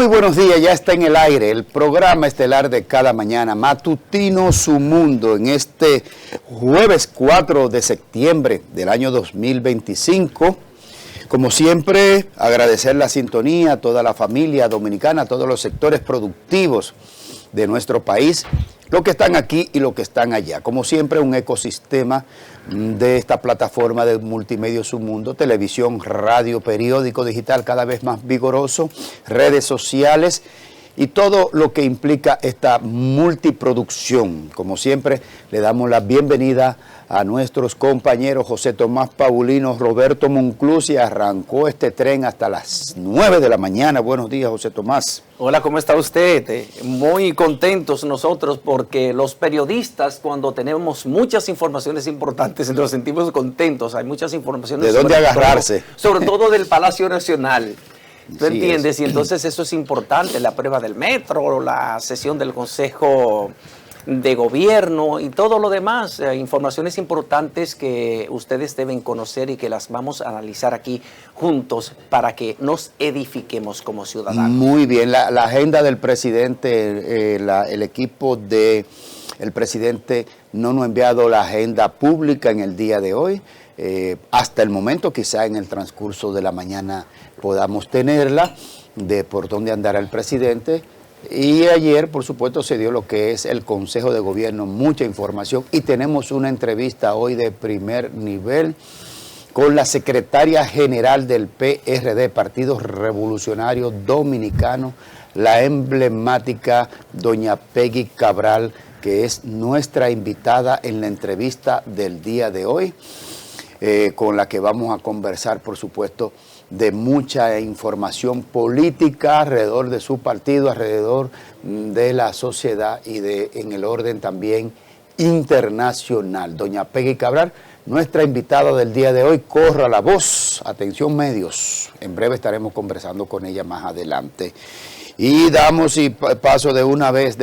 Muy buenos días, ya está en el aire el programa estelar de cada mañana, Matutino Su Mundo, en este jueves 4 de septiembre del año 2025. Como siempre, agradecer la sintonía a toda la familia dominicana, a todos los sectores productivos de nuestro país, los que están aquí y los que están allá. Como siempre, un ecosistema de esta plataforma de multimedia Su Mundo, televisión, radio, periódico digital cada vez más vigoroso, redes sociales y todo lo que implica esta multiproducción. Como siempre, le damos la bienvenida a nuestros compañeros José Tomás Paulino, Roberto Monclús, y arrancó este tren hasta las 9 de la mañana. Buenos días, José Tomás. Hola, ¿cómo está usted? Muy contentos nosotros porque los periodistas, cuando tenemos muchas informaciones importantes, nos sentimos contentos. Hay muchas informaciones. ¿De dónde agarrarse? Sobre todo del Palacio Nacional. ¿Tú Sí, entiendes? Y entonces eso es importante, la prueba del metro, la sesión del Consejo de Gobierno y todo lo demás, informaciones importantes que ustedes deben conocer y que las vamos a analizar aquí juntos para que nos edifiquemos como ciudadanos. Muy bien, la agenda del presidente, el equipo del presidente no nos ha enviado la agenda pública en el día de hoy. Hasta el momento, quizá en el transcurso de la mañana podamos tenerla, de por dónde andará el presidente. Y ayer, por supuesto, se dio lo que es el Consejo de Gobierno, mucha información, y tenemos una entrevista hoy de primer nivel con la secretaria general del PRD, Partido Revolucionario Dominicano, la emblemática doña Peggy Cabral, que es nuestra invitada en la entrevista del día de hoy, con la que vamos a conversar, por supuesto, de mucha información política alrededor de su partido, alrededor de la sociedad y en el orden también internacional. Doña Peggy Cabral, nuestra invitada del día de hoy, corra la voz, atención medios, en breve estaremos conversando con ella más adelante. Y damos paso de una vez,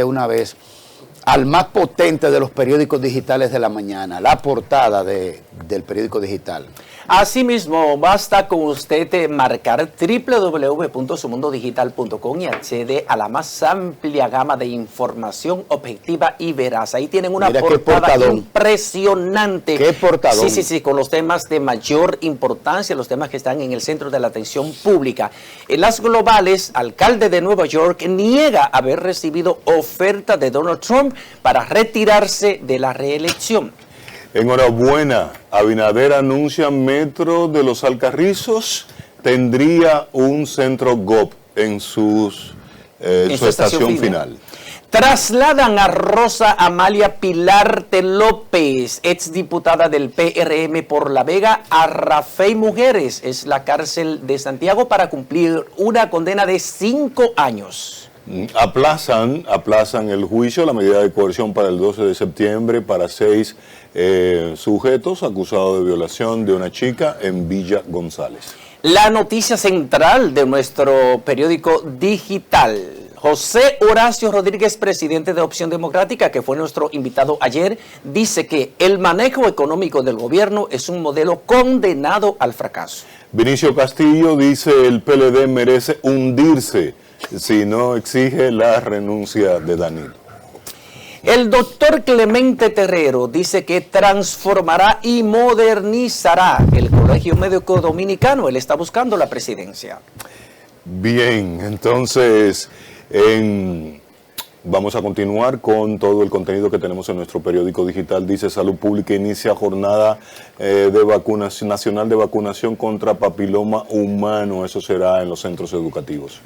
al más potente de los periódicos digitales de la mañana, la portada del periódico digital. Asimismo, basta con usted marcar www.sumundodigital.com y accede a la más amplia gama de información objetiva y veraz. Ahí tienen una portada impresionante. ¿Qué portadón? Sí, con los temas de mayor importancia, los temas que están en el centro de la atención pública. En las globales, alcalde de Nueva York niega haber recibido oferta de Donald Trump para retirarse de la reelección. Enhorabuena, Abinader anuncia Metro de los Alcarrizos, tendría un centro GOV en su estación final. Trasladan a Rosa Amalia Pilarte López, exdiputada del PRM por La Vega, a Rafael Mujeres, es la cárcel de Santiago, para cumplir una condena de 5 años. Aplazan el juicio, la medida de coerción para el 12 de septiembre para 6 sujetos acusados de violación de una chica en Villa González. La noticia central de nuestro periódico digital. José Horacio Rodríguez, presidente de Opción Democrática, que fue nuestro invitado ayer, dice que el manejo económico del gobierno es un modelo condenado al fracaso. Vinicio Castillo dice el PLD merece hundirse si no exige la renuncia de Danilo. El doctor Clemente Terrero dice que transformará y modernizará el Colegio Médico Dominicano. Él está buscando la presidencia. Bien, entonces vamos a continuar con todo el contenido que tenemos en nuestro periódico digital. Dice Salud Pública inicia jornada de vacunación nacional de vacunación contra papiloma humano. Eso será en los centros educativos.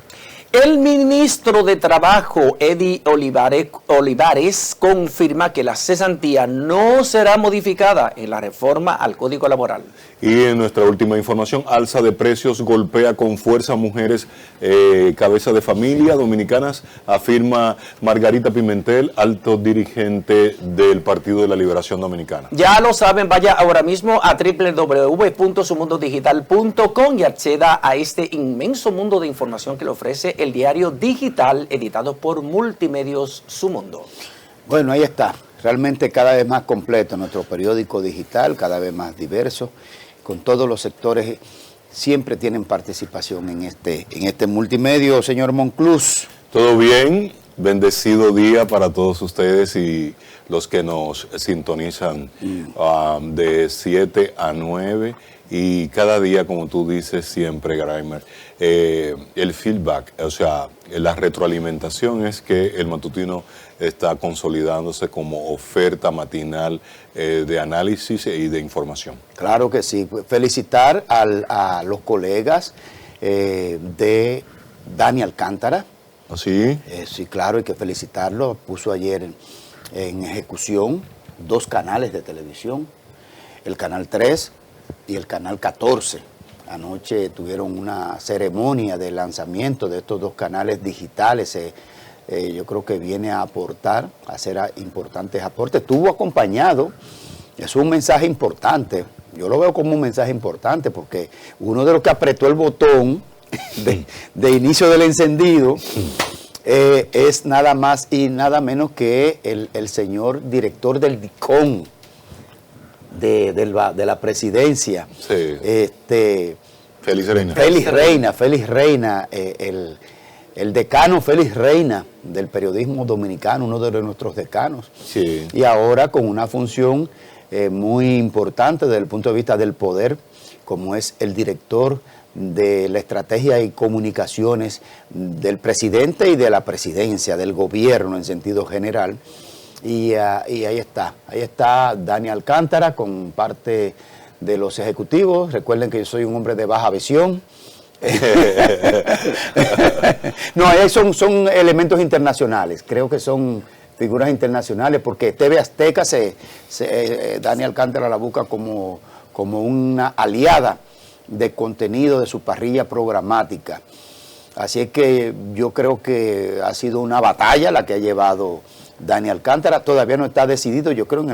El ministro de Trabajo, Eddie Olivares, confirma que la cesantía no será modificada en la reforma al Código Laboral. Y en nuestra última información, alza de precios golpea con fuerza a mujeres cabeza de familia dominicanas, afirma Margarita Pimentel, alto dirigente del Partido de la Liberación Dominicana. Ya lo saben, vaya ahora mismo a www.sumundodigital.com y acceda a este inmenso mundo de información que le ofrece el diario digital editado por Multimedios Su Mundo. Bueno, ahí está. Realmente cada vez más completo nuestro periódico digital, cada vez más diverso, con todos los sectores siempre tienen participación en este multimedio. Señor Monclús. Todo bien, bendecido día para todos ustedes y los que nos sintonizan de 7 a 9 y cada día, como tú dices siempre, Graimer, el feedback, o sea, la retroalimentación es que el matutino está consolidándose como oferta matinal de análisis y de información. Claro que sí. Felicitar a los colegas de Dani Alcántara. ¿Así? Sí, claro, hay que felicitarlo. Puso ayer en ejecución 2 canales de televisión, el Canal 3 y el Canal 14. Anoche tuvieron una ceremonia de lanzamiento de estos 2 canales digitales. Yo creo que viene a aportar, a hacer importantes aportes. Estuvo acompañado, es un mensaje importante, yo lo veo como un mensaje importante porque uno de los que apretó el botón de inicio del encendido es nada más y nada menos que el señor director del DICON de la presidencia. Sí. Félix Reina. Félix Reina, el decano Félix Reina del periodismo dominicano, uno de nuestros decanos. Sí. Y ahora con una función muy importante desde el punto de vista del poder, como es el director de la estrategia y comunicaciones del presidente y de la presidencia, del gobierno en sentido general. Y ahí está Dani Alcántara con parte de los ejecutivos. Recuerden que yo soy un hombre de baja visión. No, son elementos internacionales, creo que son figuras internacionales, porque TV Azteca Dani Alcántara la busca como una aliada de contenido de su parrilla programática. Así es que yo creo que ha sido una batalla la que ha llevado Dani Alcántara. Todavía no está decidido, yo creo,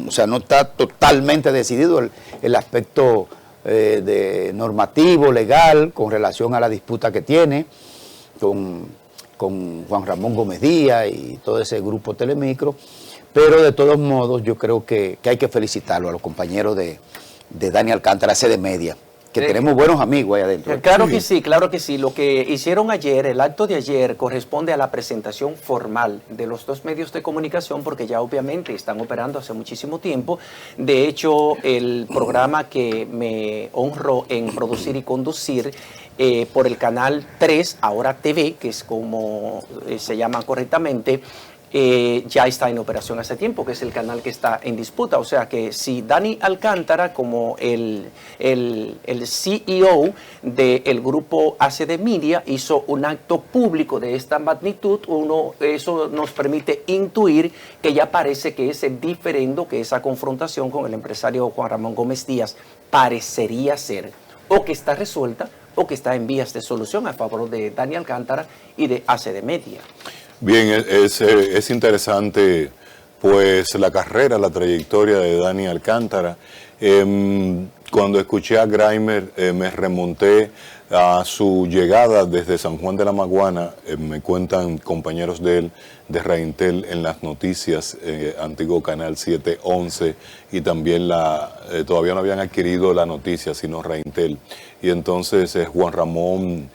o sea, no está totalmente decidido el aspecto de normativo, legal, con relación a la disputa que tiene con Juan Ramón Gómez Díaz y todo ese grupo Telemicro, pero de todos modos yo creo que hay que felicitarlo a los compañeros de Dani Alcántara, CD Media, que tenemos buenos amigos ahí adentro. Claro que sí, claro que sí. Lo que hicieron ayer, el acto de ayer, corresponde a la presentación formal de los 2 medios de comunicación, porque ya obviamente están operando hace muchísimo tiempo. De hecho, el programa que me honro en producir y conducir por el Canal 3, ahora TV, que es como se llama correctamente, ya está en operación hace tiempo, que es el canal que está en disputa. O sea que si Dani Alcántara, como el CEO del grupo ACD Media, hizo un acto público de esta magnitud, eso nos permite intuir que ya parece que ese diferendo, que esa confrontación con el empresario Juan Ramón Gómez Díaz parecería ser, o que está resuelta, o que está en vías de solución a favor de Dani Alcántara y de ACD Media. Bien, es interesante pues la carrera, la trayectoria de Dani Alcántara. Cuando escuché a Graimer me remonté a su llegada desde San Juan de la Maguana. Me cuentan compañeros de él de Reintel en las noticias, antiguo Canal 711, y también todavía no habían adquirido la noticia, sino Reintel. Y entonces Juan Ramón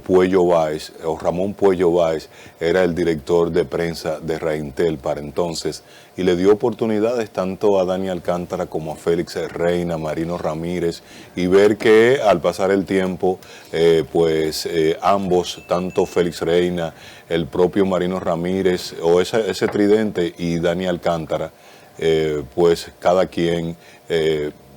Puello Báez, o Ramón Puello Báez, era el director de prensa de Reintel para entonces, y le dio oportunidades tanto a Dani Alcántara como a Félix Reina, Marino Ramírez, y ver que al pasar el tiempo, ambos, tanto Félix Reina, el propio Marino Ramírez, o ese tridente, y Dani Alcántara, pues cada quien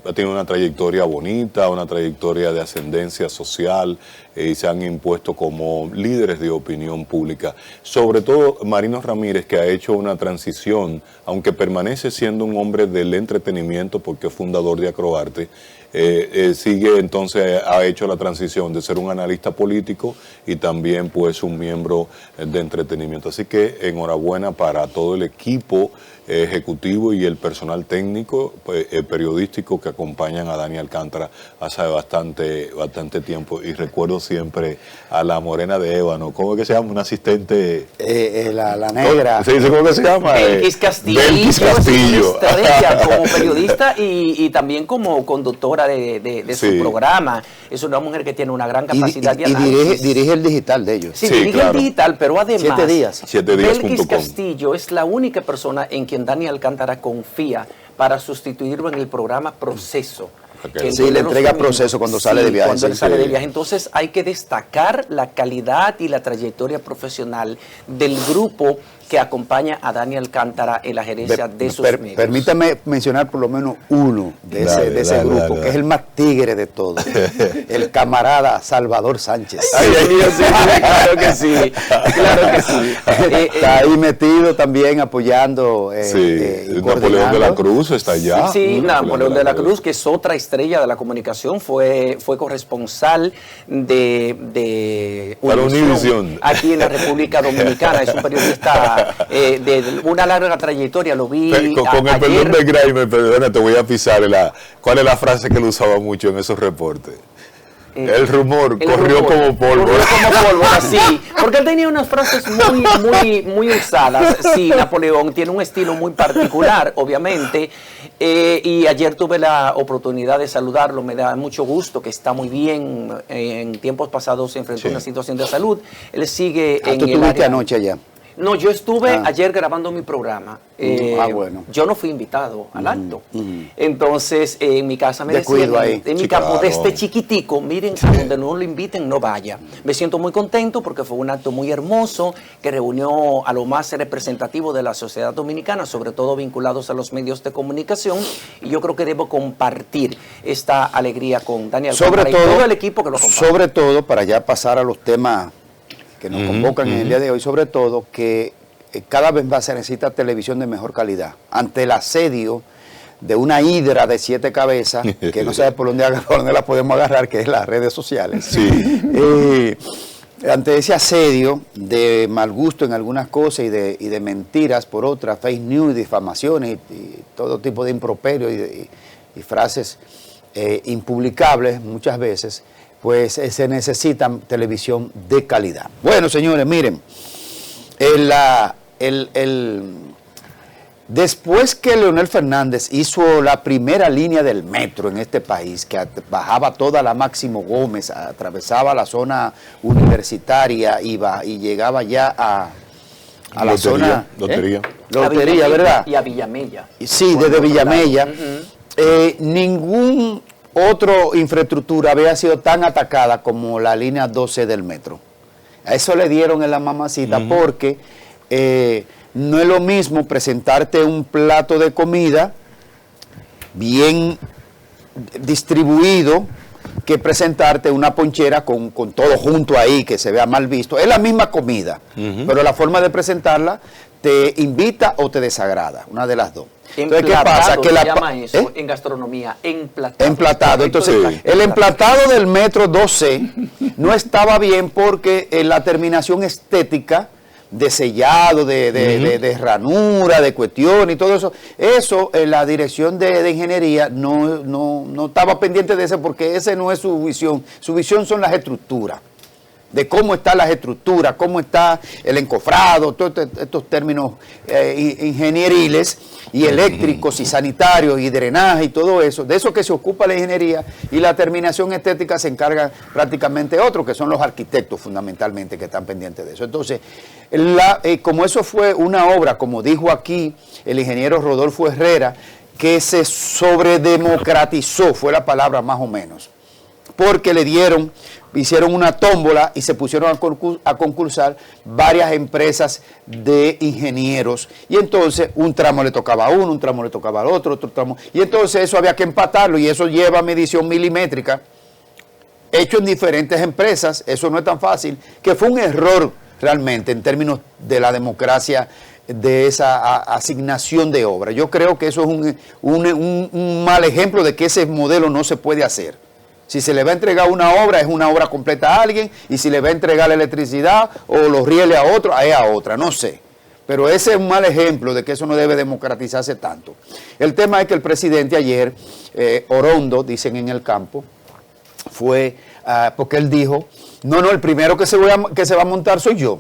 ha tenido una trayectoria bonita, una trayectoria de ascendencia social, y se han impuesto como líderes de opinión pública. Sobre todo Marino Ramírez, que ha hecho una transición, aunque permanece siendo un hombre del entretenimiento porque es fundador de Acroarte, ha hecho la transición de ser un analista político y también pues un miembro de entretenimiento. Así que enhorabuena para todo el equipo ejecutivo y el personal técnico periodístico que acompañan a Dani Alcántara hace bastante tiempo. Y recuerdo siempre a la morena de ébano, ¿cómo es que se llama? Una asistente, la negra. ¿Se dice cómo que se llama? Belkis Castillo. Belkis Castillo. Como periodista y también como conductora directora de su programa. Es una mujer que tiene una gran capacidad de Y análisis. dirige el digital de ellos. Sí, dirige el digital, pero además 7 días. Belkis Castillo es la única persona en quien Dani Alcántara confía para sustituirlo en el programa Proceso. Sí, le entrega Proceso cuando sale de viaje. Cuando él sale de viaje. Entonces hay que destacar la calidad y la trayectoria profesional del grupo que acompaña a Dani Alcántara en la gerencia de sus medios. Permítame mencionar por lo menos uno de ese grupo, que es el más tigre de todos, el camarada Salvador Sánchez. Ay, Dios, sí, claro que sí, claro que sí. Está ahí metido también apoyando. Napoleón de la Cruz está allá. Sí, Napoleón de la Cruz, que es otra estrella de la comunicación, fue corresponsal de Univision aquí en la República Dominicana. Es un periodista de una larga trayectoria, lo vi con el perdón de Graeme, perdona, te voy a pisar ¿cuál es la frase que él usaba mucho en esos reportes? El rumor corrió como pólvora. Corrió como pólvora, sí. Porque él tenía unas frases muy usadas. Sí, Napoleón tiene un estilo muy particular, obviamente. Y ayer tuve la oportunidad de saludarlo. Me da mucho gusto que está muy bien. En tiempos pasados se enfrentó a una situación de salud. Él sigue en ¿Tú estuviste anoche allá? No, yo estuve ayer grabando mi programa. Bueno. Yo no fui invitado al acto. Entonces, en mi casa me decían, en mi campo, desde chiquitico, miren, a donde no lo inviten, no vaya. Me siento muy contento porque fue un acto muy hermoso que reunió a lo más representativo de la sociedad dominicana, sobre todo vinculados a los medios de comunicación. Y yo creo que debo compartir esta alegría con Dani Alcántara y todo el equipo que lo comparte. Sobre todo, para ya pasar a los temas que nos convocan en el día de hoy, sobre todo que cada vez más se necesita televisión de mejor calidad. Ante el asedio de una hidra de 7 cabezas, que no sabe por dónde la podemos agarrar, que es las redes sociales. Sí. Ante ese asedio de mal gusto en algunas cosas y de mentiras por otras, fake news, difamaciones y todo tipo de improperios y frases impublicables muchas veces, pues se necesita televisión de calidad. Bueno, señores, miren, después que Leonel Fernández hizo la primera línea del metro en este país, que bajaba toda la Máximo Gómez, atravesaba la zona universitaria y llegaba ya a la zona... Lotería, ¿verdad? Y a Villamella. Sí, desde Villamella. Ningún otra infraestructura había sido tan atacada como la línea 12 del metro. A eso le dieron en la mamacita porque no es lo mismo presentarte un plato de comida bien distribuido que presentarte una ponchera con todo junto ahí, que se vea mal visto. Es la misma comida, pero la forma de presentarla te invita o te desagrada, una de las dos. Entonces, ¿qué pasa? Que se llama eso en gastronomía, emplatado. Emplatado. Entonces, el emplatado del metro 12 no estaba bien porque la terminación estética de sellado, de ranura, de cuestión y todo eso, la dirección de ingeniería no estaba pendiente de eso porque ese no es su visión. Su visión son las estructuras, de cómo están las estructuras, cómo está el encofrado, todos estos términos ingenieriles y eléctricos y sanitarios y drenaje y todo eso, de eso que se ocupa la ingeniería, y la terminación estética se encarga prácticamente otros, que son los arquitectos fundamentalmente, que están pendientes de eso. Entonces, como eso fue una obra, como dijo aquí el ingeniero Rodolfo Herrera, que se sobredemocratizó, fue la palabra más o menos, porque hicieron una tómbola y se pusieron a concursar varias empresas de ingenieros, y entonces un tramo le tocaba a uno, un tramo le tocaba al otro tramo, y entonces eso había que empatarlo, y eso lleva medición milimétrica, hecho en diferentes empresas. Eso no es tan fácil, que fue un error realmente en términos de la democracia de esa asignación de obra. Yo creo que eso es un mal ejemplo de que ese modelo no se puede hacer. Si se le va a entregar una obra, es una obra completa a alguien, y si le va a entregar la electricidad o los rieles a otro, es a otra, no sé. Pero ese es un mal ejemplo de que eso no debe democratizarse tanto. El tema es que el presidente ayer, Orondo, dicen en el campo, fue porque él dijo, no, el primero que se va a montar soy yo.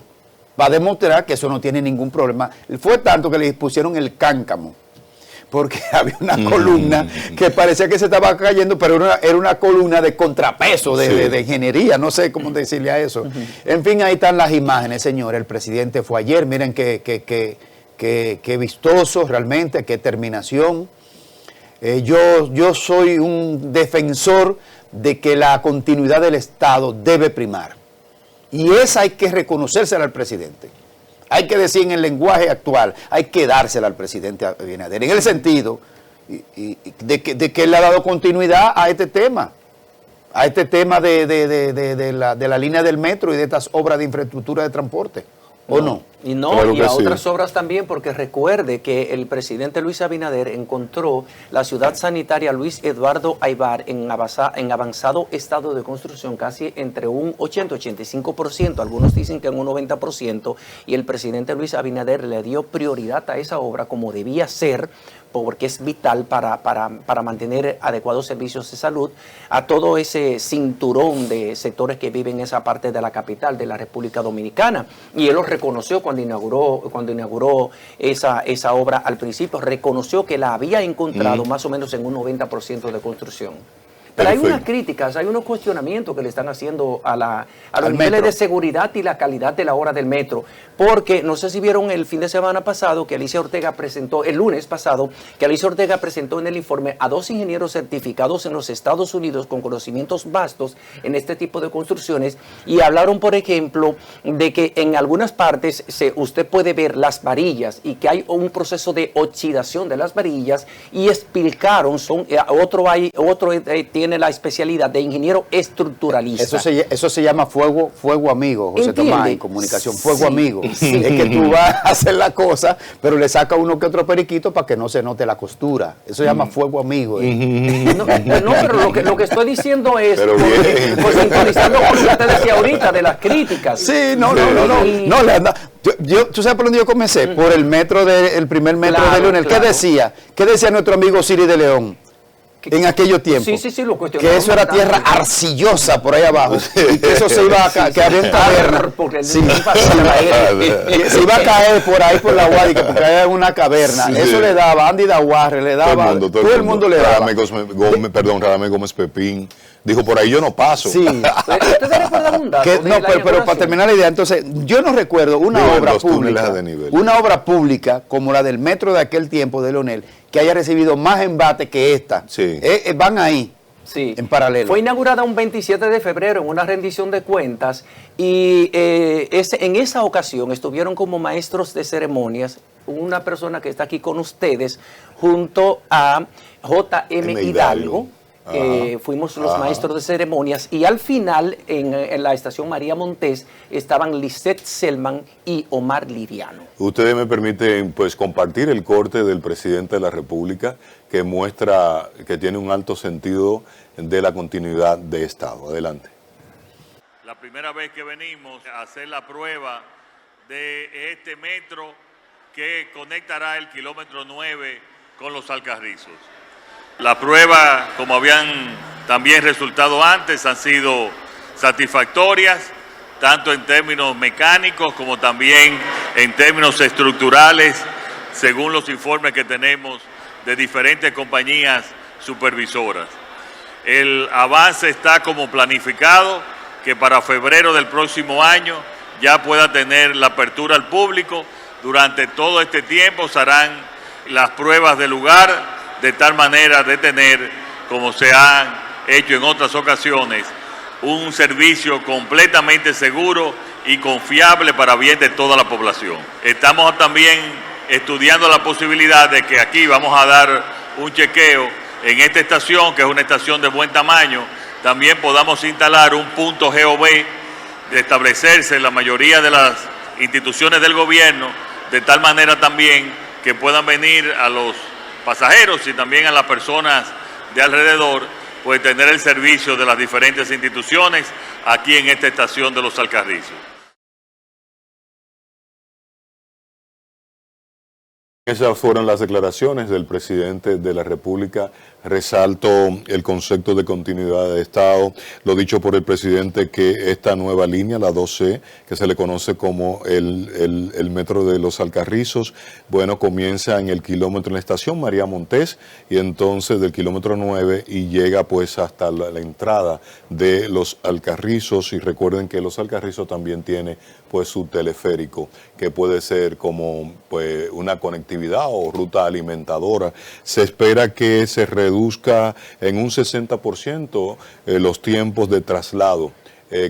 Va a demostrar que eso no tiene ningún problema. Fue tanto que le pusieron el cáncamo. porque había una columna que parecía que se estaba cayendo, pero era una columna de contrapeso, de ingeniería, no sé cómo decirle a eso. En fin, ahí están las imágenes, señores. El presidente fue ayer, miren qué vistoso realmente, qué terminación. Yo soy un defensor de que la continuidad del Estado debe primar. Y esa hay que reconocérsela al presidente. Hay que decir en el lenguaje actual, hay que dársela al presidente Abinader, en el sentido de que él le ha dado continuidad a este tema de la línea del metro y de estas obras de infraestructura de transporte. ¿O no? Y no, claro, y a otras obras también, porque recuerde que el presidente Luis Abinader encontró la ciudad sanitaria Luis Eduardo Aybar en avanzado estado de construcción, casi entre un 80-85%, algunos dicen que en un 90%, y el presidente Luis Abinader le dio prioridad a esa obra como debía ser, porque es vital para mantener adecuados servicios de salud a todo ese cinturón de sectores que viven en esa parte de la capital de la República Dominicana. Y él lo reconoció cuando inauguró esa obra al principio, reconoció que la había encontrado más o menos en un 90% de construcción. Pero hay unas críticas, hay unos cuestionamientos que le están haciendo a los niveles de seguridad y la calidad de la obra del metro. Porque no sé si vieron el fin de semana pasado que Alicia Ortega presentó, el lunes pasado, que Alicia Ortega presentó en el informe a 2 ingenieros certificados en los Estados Unidos con conocimientos vastos en este tipo de construcciones, y hablaron, por ejemplo, de que en algunas partes usted puede ver las varillas y que hay un proceso de oxidación de las varillas, y explicaron, otro tiene la especialidad de ingeniero estructuralista. Eso se llama fuego amigo, José Tomás, en comunicación, fuego amigo. Sí. Es que tú vas a hacer la cosa, pero le saca uno que otro periquito para que no se note la costura. Eso se llama fuego amigo. No, pero lo que estoy diciendo es, pues sintonizando con lo que usted decía ahorita, de las críticas. Sí, no, ¿tú sabes por dónde yo comencé? Por el primer metro de Leonel. Claro. ¿Qué decía nuestro amigo Siri de León? En aquellos tiempos, sí, lo cuestionaron. Que eso era tierra arcillosa por ahí abajo, y que eso se iba a caer, que había en caverna, se iba a caer por ahí por la Guádica, porque había una caverna. Eso le daba, Andy Daguarre le daba, todo el mundo le daba. Radamés Gómez Pepín dijo, por ahí yo no paso. Sí. ¿Ustedes recuerdan un dato? Pero para terminar la idea, entonces, yo no recuerdo una obra pública como la del metro de aquel tiempo de Leonel, que haya recibido más embate que esta. Sí. Van ahí, en paralelo. Fue inaugurada un 27 de febrero en una rendición de cuentas, y en esa ocasión estuvieron como maestros de ceremonias una persona que está aquí con ustedes, junto a J.M. Hidalgo. Fuimos los maestros de ceremonias, y al final en la estación María Montés estaban Lisette Selman y Omar Liriano. Ustedes me permiten pues compartir el corte del presidente de la República que muestra que tiene un alto sentido de la continuidad de Estado. Adelante. La primera vez que venimos a hacer la prueba de este metro que conectará el kilómetro 9 con los Alcarrizos. La prueba, como habían también resultado antes, han sido satisfactorias, tanto en términos mecánicos como también en términos estructurales, según los informes que tenemos de diferentes compañías supervisoras. El avance está como planificado, que para febrero del próximo año ya pueda tener la apertura al público. Durante todo este tiempo se harán las pruebas del lugar, de tal manera de tener, como se han hecho en otras ocasiones, un servicio completamente seguro y confiable para bien de toda la población. Estamos también estudiando la posibilidad de que aquí vamos a dar un chequeo en esta estación, que es una estación de buen tamaño, también podamos instalar un punto GOV, de establecerse en la mayoría de las instituciones del gobierno, de tal manera también que puedan venir a los pasajeros y también a las personas de alrededor, pues tener el servicio de las diferentes instituciones aquí en esta estación de los Alcarrizos. Esas fueron las declaraciones del presidente de la República resalto el concepto de continuidad de Estado, lo dicho por el presidente que esta nueva línea, la 2C, que se le conoce como el metro de los Alcarrizos, bueno, comienza en el kilómetro en la estación María Montés y entonces del kilómetro 9 y llega pues hasta la entrada de los Alcarrizos, y recuerden que los Alcarrizos también tiene pues su teleférico, que puede ser como pues una conectividad o ruta alimentadora. Se espera que se reduzca en un 60% los tiempos de traslado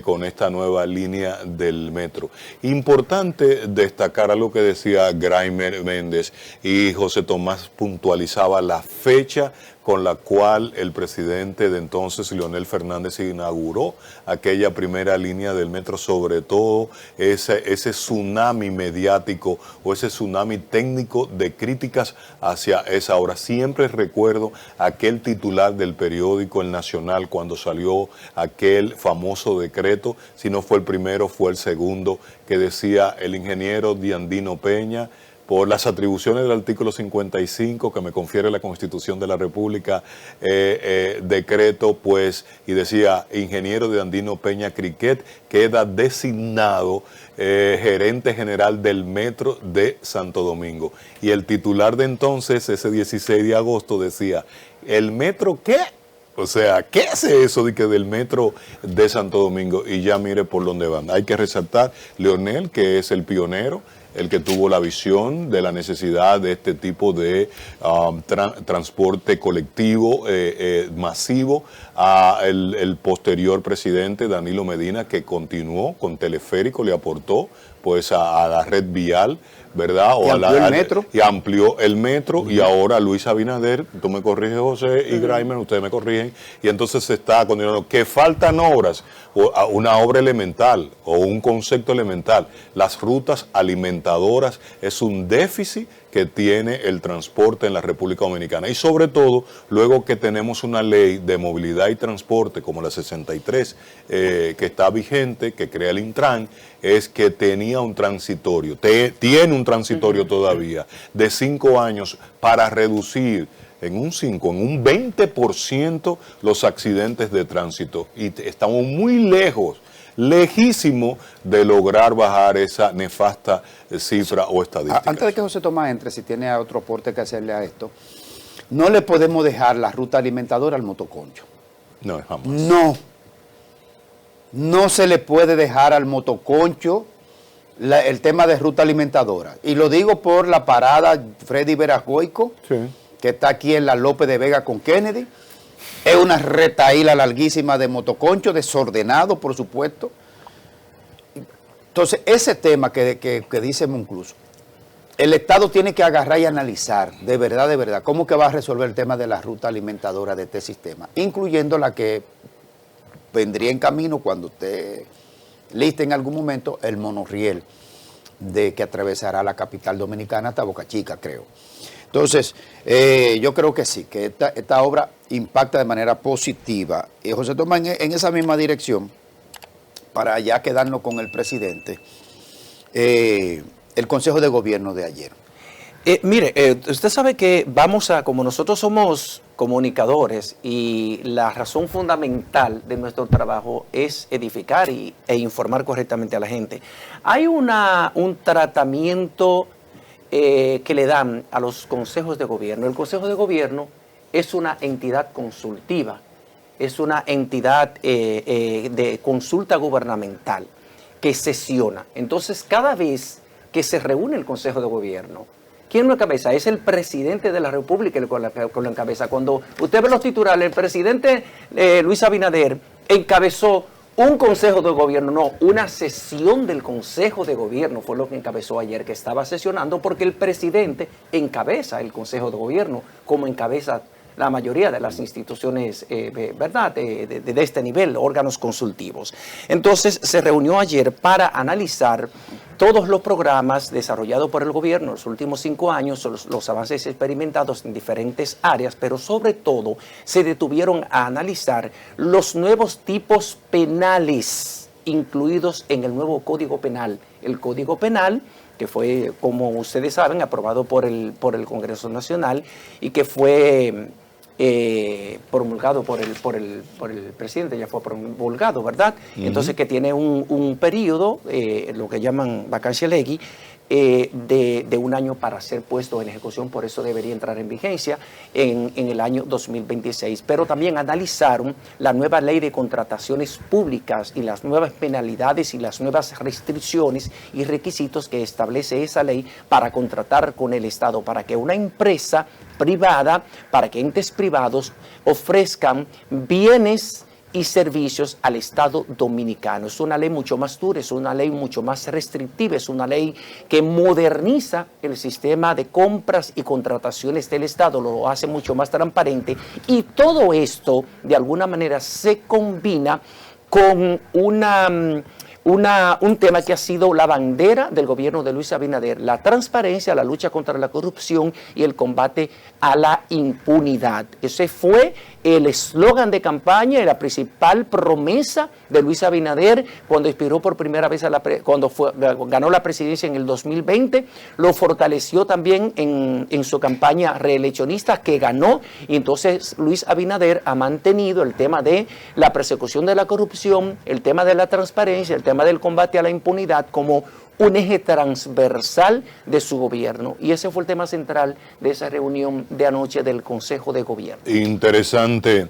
con esta nueva línea del metro. Importante destacar algo que decía Graimer Méndez y José Tomás puntualizaba la fecha con la cual el presidente de entonces, Leonel Fernández, inauguró aquella primera línea del metro, sobre todo ese tsunami mediático o ese tsunami técnico de críticas hacia esa obra. Siempre recuerdo aquel titular del periódico El Nacional cuando salió aquel famoso decreto, si no fue el primero, fue el segundo, que decía el ingeniero Diandino Peña, por las atribuciones del artículo 55 que me confiere la Constitución de la República, decreto pues, y decía, ingeniero de Andino Peña Criquet queda designado gerente general del Metro de Santo Domingo. Y el titular de entonces, ese 16 de agosto, decía, ¿el metro qué? O sea, ¿qué es eso de que del metro de Santo Domingo? Y ya mire por dónde van. Hay que resaltar Leonel, que es el pionero, el que tuvo la visión de la necesidad de este tipo de transporte colectivo masivo, a el posterior presidente Danilo Medina, que continuó con teleférico, le aportó pues a la red vial, ¿verdad? O el metro. Y amplió el metro, y ahora Luis Abinader, tú me corriges José y Graimer, ustedes me corrigen, y entonces se está continuando, que faltan obras, o una obra elemental o un concepto elemental. Las rutas alimentadoras es un déficit que tiene el transporte en la República Dominicana, y sobre todo luego que tenemos una ley de movilidad y transporte como la 63 que está vigente, que crea el Intran, es que tenía un transitorio, tiene un transitorio todavía de 5 años para reducir en un 20% los accidentes de tránsito, y estamos muy lejos, lejísimo de lograr bajar esa nefasta cifra o estadística. Antes de que José Tomás entre, si tiene otro aporte que hacerle a esto, no le podemos dejar la ruta alimentadora al motoconcho. No, jamás. No se le puede dejar al motoconcho el tema de ruta alimentadora. Y lo digo por la parada Freddy Veragoico, sí, que está aquí en la López de Vega con Kennedy. Es una retaíla larguísima de motoconcho, desordenado, por supuesto. Entonces, ese tema que dice Monclús, el Estado tiene que agarrar y analizar de verdad, cómo que va a resolver el tema de la ruta alimentadora de este sistema, incluyendo la que vendría en camino cuando usted liste en algún momento, el monorriel que atravesará la capital dominicana hasta Boca Chica, creo. Entonces, yo creo que sí, que esta obra impacta de manera positiva. Y José Tomás, en esa misma dirección, para ya quedarnos con el presidente, el Consejo de Gobierno de ayer. Mire, usted sabe que como nosotros somos comunicadores y la razón fundamental de nuestro trabajo es edificar e informar correctamente a la gente, hay un tratamiento que le dan a los consejos de gobierno. El Consejo de Gobierno es una entidad consultiva, es una entidad de consulta gubernamental que sesiona. Entonces, cada vez que se reúne el Consejo de Gobierno, ¿quién lo encabeza? Es el presidente de la República el que lo encabeza. Cuando usted ve los titulares, el presidente Luis Abinader encabezó un Consejo de Gobierno, no, una sesión del Consejo de Gobierno fue lo que encabezó ayer, que estaba sesionando, porque el presidente encabeza el Consejo de Gobierno, como encabeza la mayoría de las instituciones, ¿verdad?, de este nivel, órganos consultivos. Entonces, se reunió ayer para analizar todos los programas desarrollados por el gobierno en los últimos 5 años, los avances experimentados en diferentes áreas, pero sobre todo se detuvieron a analizar los nuevos tipos penales incluidos en el nuevo Código Penal. El Código Penal, que fue, como ustedes saben, aprobado por el Congreso Nacional y que fue promulgado por el presidente, ya fue promulgado, ¿verdad? Entonces que tiene un periodo, lo que llaman vacancia legis, de un año para ser puesto en ejecución, por eso debería entrar en vigencia en el año 2026. Pero también analizaron la nueva ley de contrataciones públicas y las nuevas penalidades y las nuevas restricciones y requisitos que establece esa ley para contratar con el Estado, para que una empresa privada, para que entes privados ofrezcan bienes y servicios al Estado dominicano. Es una ley mucho más dura, es una ley mucho más restrictiva, es una ley que moderniza el sistema de compras y contrataciones del Estado, lo hace mucho más transparente, y todo esto de alguna manera se combina con un tema que ha sido la bandera del gobierno de Luis Abinader: la transparencia, la lucha contra la corrupción y el combate a la impunidad. Ese fue el eslogan de campaña y la principal promesa de Luis Abinader cuando inspiró por primera vez cuando ganó la presidencia en el 2020. Lo fortaleció también en su campaña reeleccionista, que ganó, y entonces Luis Abinader ha mantenido el tema de la persecución de la corrupción, el tema de la transparencia, el tema del combate a la impunidad como un eje transversal de su gobierno. Y ese fue el tema central de esa reunión de anoche del Consejo de Gobierno. Interesante.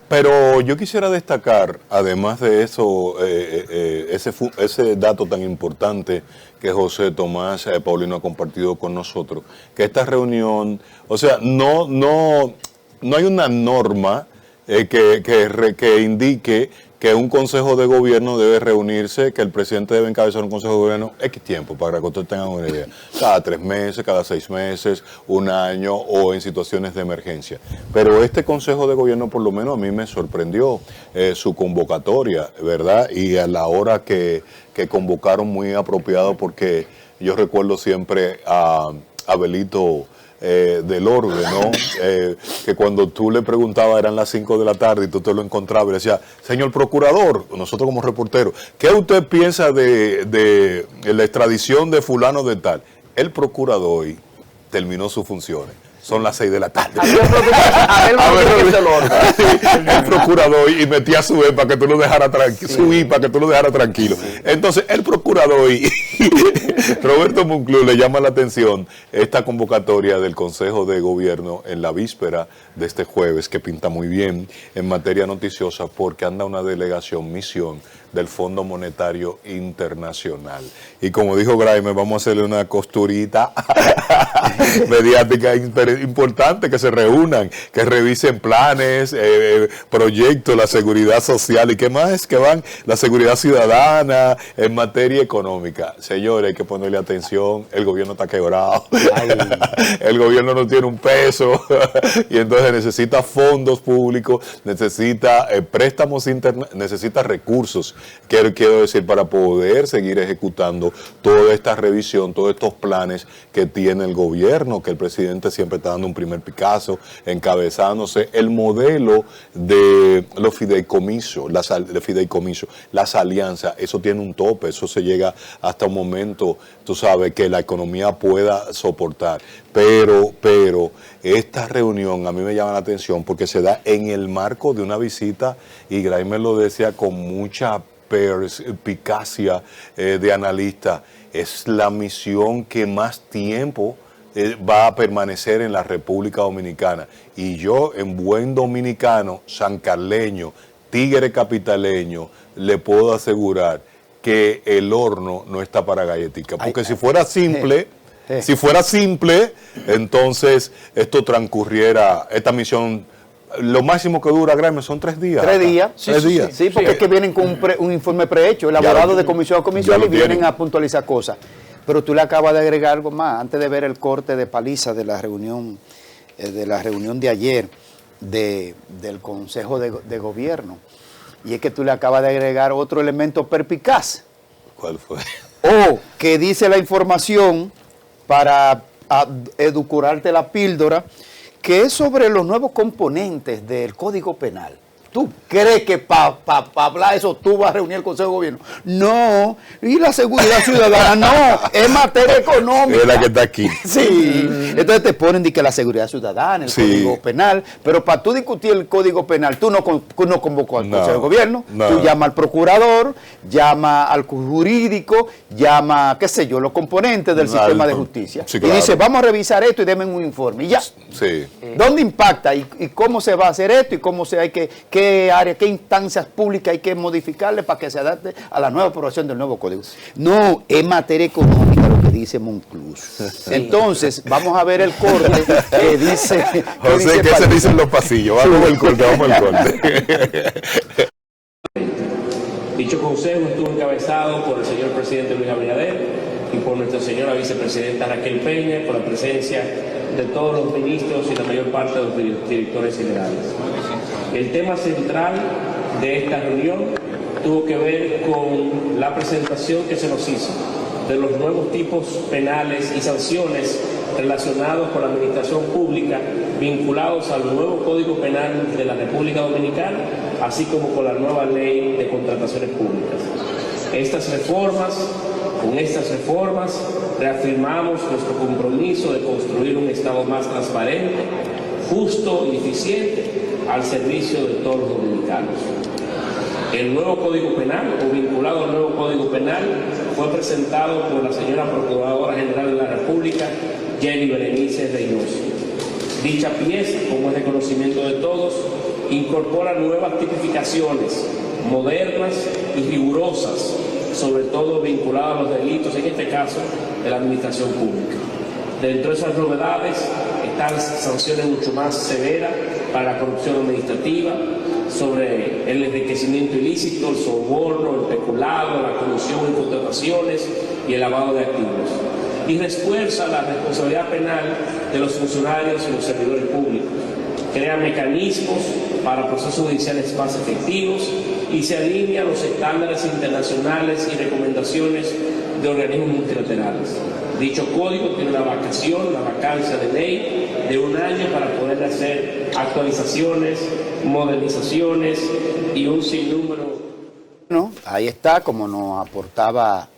Pero yo quisiera destacar, además de eso, ese dato tan importante que José Tomás Paulino ha compartido con nosotros, que esta reunión, o sea, no hay una norma que indique que un consejo de gobierno debe reunirse, que el presidente debe encabezar un consejo de gobierno X tiempo, para que ustedes tengan una idea. Cada 3 meses, cada 6 meses, un año, o en situaciones de emergencia. Pero este consejo de gobierno, por lo menos a mí me sorprendió su convocatoria, ¿verdad? Y a la hora que convocaron, muy apropiado, porque yo recuerdo siempre a Abelito del Orbe, ¿no? Que cuando tú le preguntabas eran las 5 de la tarde y tú te lo encontrabas y le decías: señor procurador, nosotros como reporteros, ¿qué usted piensa de la extradición de fulano de tal? El procurador hoy terminó sus funciones. Son las 6 de la tarde. El procurador y metía su I para que tú lo dejaras tranquilo. Entonces, el procurador y Roberto Monclús le llama la atención esta convocatoria del Consejo de Gobierno en la víspera de este jueves, que pinta muy bien en materia noticiosa, porque anda una misión del Fondo Monetario Internacional. Y como dijo Graeme, vamos a hacerle una costurita mediática importante, que se reúnan, que revisen planes, proyectos, la seguridad social y qué más que van, la seguridad ciudadana en materia económica. Señores, hay que ponerle atención, el gobierno está quebrado, el gobierno no tiene un peso, y entonces necesita fondos públicos, necesita préstamos necesita recursos, quiero decir, para poder seguir ejecutando toda esta revisión, todos estos planes que tiene el gobierno, que el presidente siempre está dando un primer picazo, encabezándose el modelo de los fideicomisos, las alianzas. Eso tiene un tope, eso se llega hasta un momento, tú sabes, que la economía pueda soportar. Pero esta reunión a mí me llama la atención porque se da en el marco de una visita, y Graeme lo decía con mucha perspicacia de analista: es la misión que más tiempo va a permanecer en la República Dominicana. Y yo, en buen dominicano, sancarleño, tigre capitaleño, le puedo asegurar que el horno no está para galletica. Porque si fuera simple, entonces esto transcurriera, esta misión, lo máximo que dura, Graeme, son 3 días. 3 días. Sí, porque es que vienen con un informe prehecho, elaborado de comisión a comisión, y vienen a puntualizar cosas. Pero tú le acabas de agregar algo más, antes de ver el corte de paliza de la reunión de ayer del Consejo de Gobierno. Y es que tú le acabas de agregar otro elemento perspicaz. ¿Cuál fue? Que dice la información, para edulcorarte la píldora, que es sobre los nuevos componentes del Código Penal. ¿Tú crees que para hablar eso tú vas a reunir el Consejo de Gobierno? No. Y la seguridad ciudadana, no. Es materia económica. Es la que está aquí. Sí. Entonces te ponen de que la seguridad ciudadana, el Código Penal, pero para tú discutir el Código Penal, tú no convocas al Consejo de Gobierno, tú llamas al procurador, llama al jurídico, llama, qué sé yo, los componentes del sistema de justicia. Sí, y dice, vamos a revisar esto y denme un informe. Y ya. Sí. ¿Dónde impacta? ¿Y cómo se va a hacer esto? ¿Y cómo se hay qué áreas, qué instancias públicas hay que modificarle para que se adapte a la nueva aprobación del nuevo código? No, es materia económica lo que dice Monclús. Sí. Entonces, vamos a ver el corte que dice... José, ¿qué se dice en los pasillos? Vamos al corte, vamos al corte. Dicho consejo estuvo encabezado por el señor presidente Luis Abinader y por nuestra señora vicepresidenta Raquel Peña, con la presencia de todos los ministros y la mayor parte de los directores generales. El tema central de esta reunión tuvo que ver con la presentación que se nos hizo de los nuevos tipos penales y sanciones relacionados con la administración pública vinculados al nuevo Código Penal de la República Dominicana, así como con la nueva Ley de Contrataciones Públicas. Con estas reformas, reafirmamos nuestro compromiso de construir un Estado más transparente, justo y eficiente al servicio de todos los dominicanos. El nuevo Código Penal, o vinculado al nuevo Código Penal, fue presentado por la señora Procuradora General de la República, Jenny Berenice Reynoso. Dicha pieza, como es de conocimiento de todos, incorpora nuevas tipificaciones modernas y rigurosas, sobre todo vinculadas a los delitos, en este caso, de la administración pública. Dentro de esas novedades están sanciones mucho más severas para la corrupción administrativa, sobre el enriquecimiento ilícito, el soborno, el peculado, la colusión en contrataciones y el lavado de activos. Y refuerza la responsabilidad penal de los funcionarios y los servidores públicos. Crea mecanismos para procesos judiciales más efectivos y se alinea los estándares internacionales y recomendaciones de organismos multilaterales. Dicho código tiene la vacancia de ley de 1 año para poder hacer actualizaciones, modernizaciones y un sinnúmero. Bueno, ahí está, como nos aportaba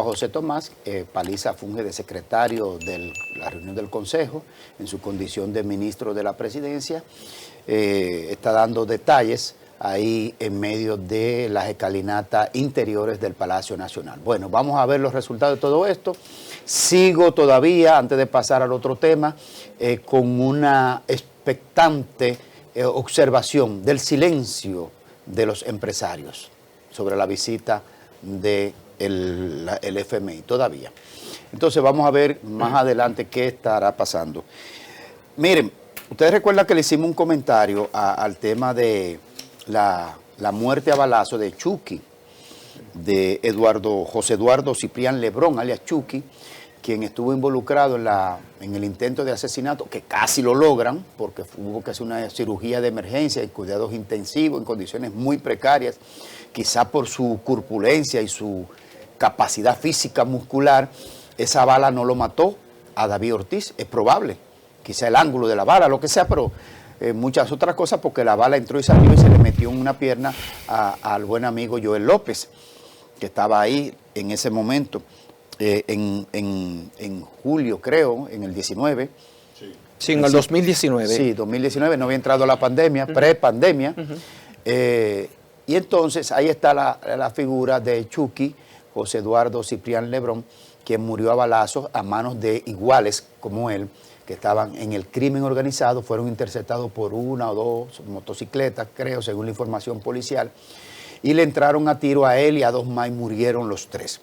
José Tomás, Paliza funge de secretario de la reunión del Consejo en su condición de ministro de la Presidencia. Está dando detalles ahí en medio de las escalinatas interiores del Palacio Nacional. Bueno, vamos a ver los resultados de todo esto. Sigo todavía, antes de pasar al otro tema, con una expectante observación del silencio de los empresarios sobre la visita del FMI todavía. Entonces vamos a ver más adelante qué estará pasando. Miren, ustedes recuerdan que le hicimos un comentario al tema de la muerte a balazo de Chucky, de José Eduardo Ciprián Lebrón, alias Chucky, quien estuvo involucrado en el intento de asesinato, que casi lo logran, porque hubo que hacer una cirugía de emergencia y cuidados intensivos en condiciones muy precarias, quizá por su corpulencia y su capacidad física muscular. Esa bala no lo mató a David Ortiz, es probable, quizá el ángulo de la bala, lo que sea, pero muchas otras cosas, porque la bala entró y salió y se le metió en una pierna al buen amigo Joel López, que estaba ahí en ese momento. En julio, creo, en el 19. Sí, en el 2019. Sí, 2019, no había entrado la pandemia, pre-pandemia. Y entonces ahí está la figura de Chucky, José Eduardo Ciprián Lebrón, quien murió a balazos a manos de iguales como él, que estaban en el crimen organizado, fueron interceptados por 1 o 2 motocicletas, creo, según la información policial, y le entraron a tiro a él y a 2 más y murieron los 3.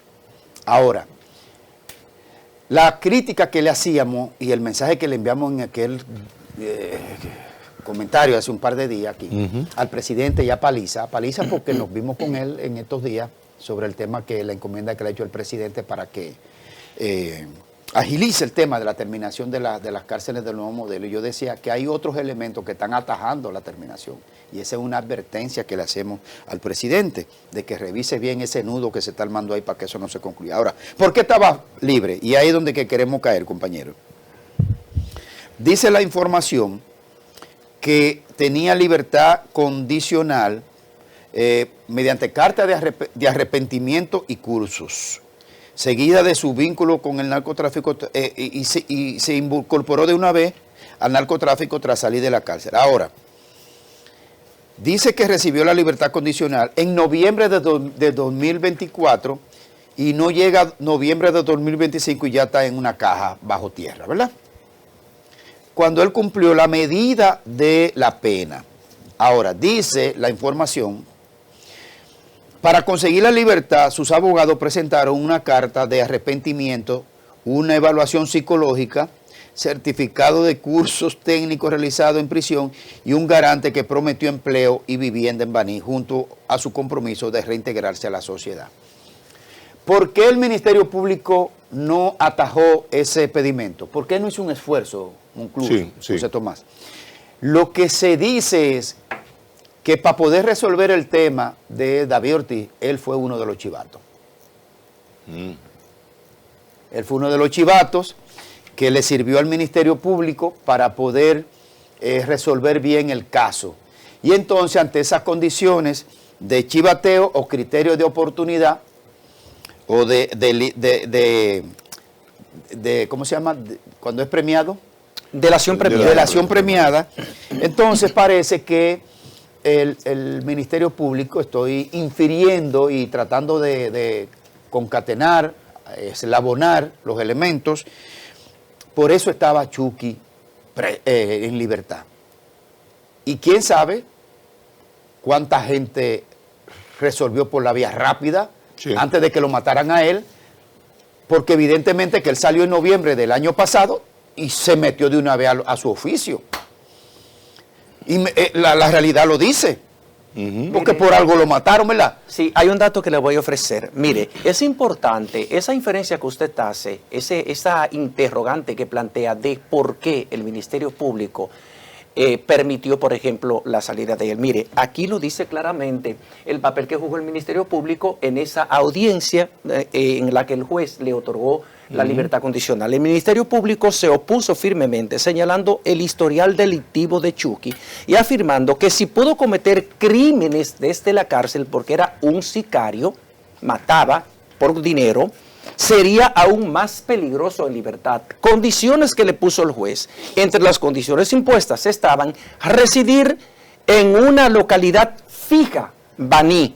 Ahora, la crítica que le hacíamos y el mensaje que le enviamos en aquel comentario hace un par de días aquí al presidente y a Paliza porque nos vimos con él en estos días sobre el tema que la encomienda que le ha hecho el presidente para que agilice el tema de la terminación de las cárceles del nuevo modelo. Y yo decía que hay otros elementos que están atajando la terminación. Y esa es una advertencia que le hacemos al presidente, de que revise bien ese nudo que se está armando ahí para que eso no se concluya. Ahora, ¿por qué estaba libre? Y ahí es donde que queremos caer, compañeros. Dice la información que tenía libertad condicional mediante carta de arrepentimiento y cursos, seguida de su vínculo con el narcotráfico y se incorporó de una vez al narcotráfico tras salir de la cárcel. Ahora, dice que recibió la libertad condicional en noviembre de 2024 y no llega a noviembre de 2025 y ya está en una caja bajo tierra, ¿verdad? Cuando él cumplió la medida de la pena. Ahora, dice la información, para conseguir la libertad, sus abogados presentaron una carta de arrepentimiento, una evaluación psicológica, certificado de cursos técnicos realizados en prisión y un garante que prometió empleo y vivienda en Baní, junto a su compromiso de reintegrarse a la sociedad. ¿Por qué el Ministerio Público no atajó ese pedimento? ¿Por qué no hizo un esfuerzo, José Tomás? Lo que se dice es que para poder resolver el tema de David Ortiz, él fue uno de los chivatos. Él fue uno de los chivatos que le sirvió al Ministerio Público para poder resolver bien el caso. Y entonces, ante esas condiciones de chivateo o criterio de oportunidad, o ¿cómo se llama? Cuando es premiado. Delación premiada. Delación premiada. Entonces parece que el Ministerio Público, estoy infiriendo y tratando de concatenar, eslabonar los elementos, por eso estaba Chucky en libertad. Y quién sabe cuánta gente resolvió por la vía rápida, antes de que lo mataran a él, porque evidentemente que él salió en noviembre del año pasado y se metió de una vez a su oficio. Y la realidad lo dice, porque por algo lo mataron, ¿verdad? Sí, hay un dato que le voy a ofrecer. Mire, es importante, esa inferencia que usted hace, esa interrogante que plantea de por qué el Ministerio Público permitió, por ejemplo, la salida de él. Mire, aquí lo dice claramente el papel que jugó el Ministerio Público en esa audiencia en la que el juez le otorgó la libertad condicional. El Ministerio Público se opuso firmemente, señalando el historial delictivo de Chucky y afirmando que si pudo cometer crímenes desde la cárcel porque era un sicario, mataba por dinero, sería aún más peligroso en libertad. Condiciones que le puso el juez. Entre las condiciones impuestas estaban residir en una localidad fija, Baní,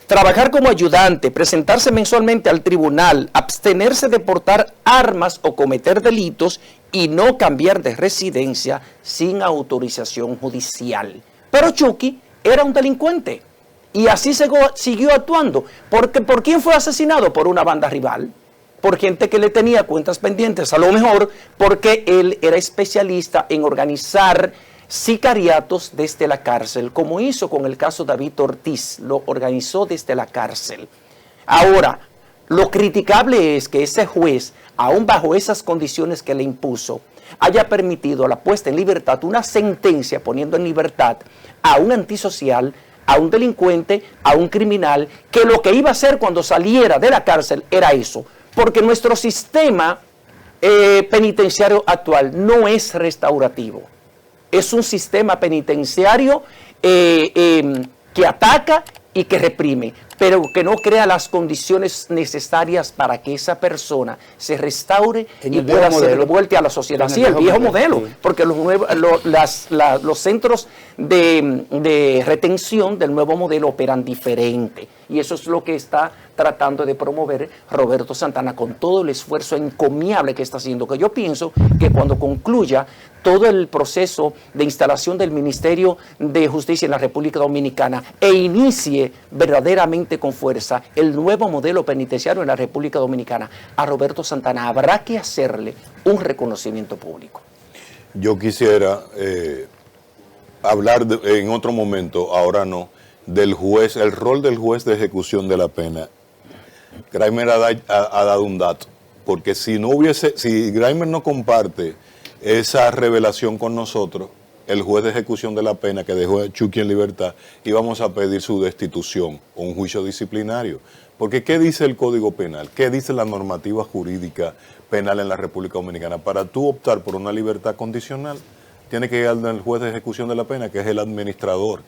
trabajar como ayudante, presentarse mensualmente al tribunal, abstenerse de portar armas o cometer delitos y no cambiar de residencia sin autorización judicial. Pero Chucky era un delincuente y así siguió actuando. Porque, ¿por quién fue asesinado? Por una banda rival, por gente que le tenía cuentas pendientes, a lo mejor porque él era especialista en organizar sicariatos desde la cárcel, como hizo con el caso David Ortiz, lo organizó desde la cárcel. Ahora, lo criticable es que ese juez, aún bajo esas condiciones que le impuso, haya permitido la puesta en libertad, una sentencia poniendo en libertad a un antisocial, a un delincuente, a un criminal, que lo que iba a hacer cuando saliera de la cárcel era eso. Porque nuestro sistema penitenciario actual no es restaurativo. Es un sistema penitenciario que ataca y que reprime, pero que no crea las condiciones necesarias para que esa persona se restaure y pueda ser devuelta a la sociedad. Sí, el viejo modelo, porque los centros de retención del nuevo modelo operan diferente. Y eso es lo que está tratando de promover Roberto Santana con todo el esfuerzo encomiable que está haciendo, que yo pienso que cuando concluya todo el proceso de instalación del Ministerio de Justicia en la República Dominicana e inicie verdaderamente con fuerza el nuevo modelo penitenciario en la República Dominicana, a Roberto Santana habrá que hacerle un reconocimiento público. Yo quisiera hablar en otro momento, ahora no, del juez, el rol del juez de ejecución de la pena. Graimer ha dado un dato, porque si Graimer no comparte esa revelación con nosotros, el juez de ejecución de la pena que dejó a Chucky en libertad, íbamos a pedir su destitución o un juicio disciplinario. Porque ¿qué dice el Código Penal? ¿Qué dice la normativa jurídica penal en la República Dominicana? Para tú optar por una libertad condicional, tiene que ir al juez de ejecución de la pena, que es el administrador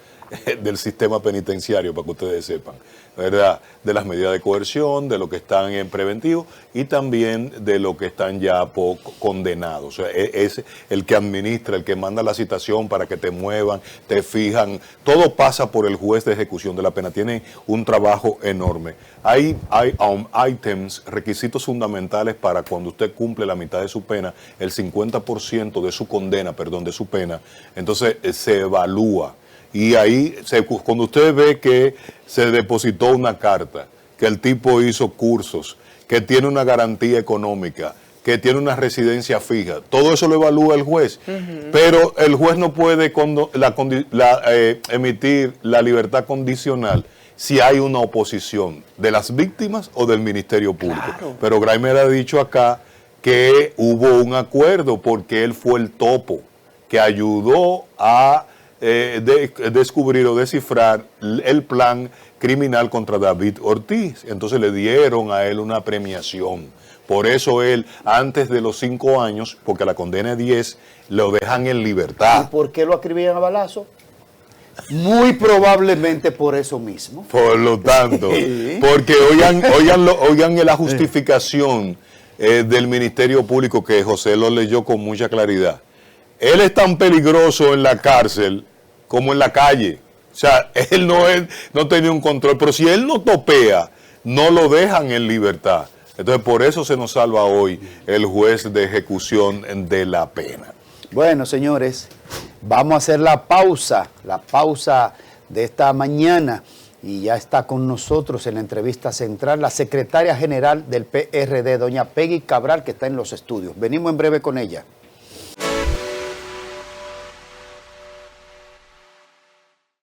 del sistema penitenciario, para que ustedes sepan, ¿verdad? De las medidas de coerción, de lo que están en preventivo y también de lo que están ya condenados. O sea, es el que administra, el que manda la citación para que te muevan, te fijan. Todo pasa por el juez de ejecución de la pena. Tiene un trabajo enorme. Hay items, requisitos fundamentales para cuando usted cumple la mitad de su pena, el 50% de su condena, perdón, de su pena, entonces se evalúa. Y ahí, cuando usted ve que se depositó una carta, que el tipo hizo cursos, que tiene una garantía económica, que tiene una residencia fija, todo eso lo evalúa el juez. Pero el juez no puede emitir la libertad condicional si hay una oposición de las víctimas o del Ministerio Público. Claro. Pero Graimer ha dicho acá que hubo un acuerdo porque él fue el topo que ayudó a descubrir o descifrar el plan criminal contra David Ortiz. Entonces le dieron a él una premiación. Por eso él, antes de los 5 años, porque la condena es 10, lo dejan en libertad. ¿Y por qué lo acribillan a balazo? Muy probablemente por eso mismo. Por lo tanto, porque oigan la justificación del Ministerio Público, que José lo leyó con mucha claridad. Él es tan peligroso en la cárcel como en la calle. O sea, él no tenía un control, pero si él no topea, no lo dejan en libertad. Entonces, por eso se nos salva hoy el juez de ejecución de la pena. Bueno, señores, vamos a hacer la pausa de esta mañana. Y ya está con nosotros en la entrevista central la secretaria general del PRD, doña Peggy Cabral, que está en los estudios. Venimos en breve con ella.